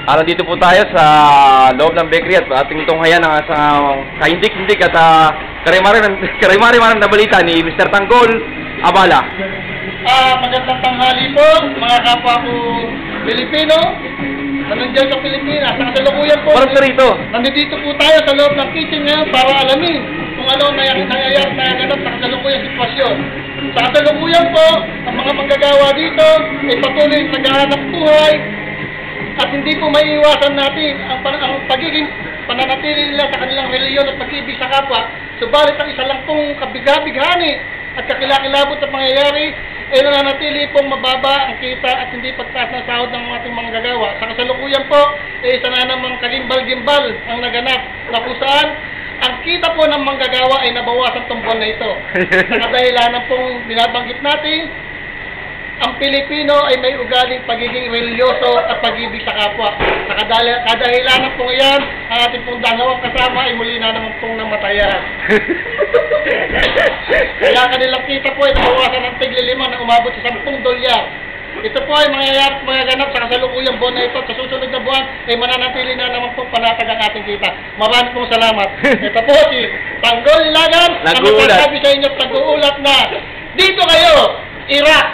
Nandito po tayo sa loob ng bakery at ating tunghayan ng sa kahindik-hindik at karimari na balita ni Mr. Tanggol Abala. Magandang tanghali po, mga kapwa ko Pilipino na nandiyan sa Pilipinas. Sa kasalukuyan po, nandito po tayo sa loob ng kitchen ngayon para alamin kung ano na nangyayari na ganap sa kasalukuyang sitwasyon. Sa kasalukuyan po, ang mga manggagawa dito ay patuloy na naghahanap buhay at hindi po maiiwasan natin ang pagiging pananatili nila sa kanilang reliyon at pag-ibig sa kapwa. Subalit ang isa lang pong kabighani at kakilakilabot na pangyayari ay nananatili pong mababa ang kita at hindi pagtaas ng sahod ng ating mga gagawa. Sa kasalukuyan po, isa na namang kagimbal-gimbal ang naganap na kung saan ang kita po ng manggagawa ay nabawasan tong buwan na ito. Sa kadahilanan pong binabanggit natin, ang Pilipino ay may ugaling pagiging religyoso at pag-ibig sa kapwa. Sa kadahilanan pong iyan, ang ating pong dalawang kasama ay muli na naman pong namatayan. Kaya kanilang kita po ay nabawasan ng tig-5 na umabot sa 10 dolyar. Ito po ay mga ganap sa kasalukuyang buwan na ito. Sa susunod na buwan ay mananatili na naman po panatag ang ating kita. Maraming pong salamat. Ito po si Tanggol Ilagan na magsasabi sa inyo at nag-uulat na dito kayo, Iraq!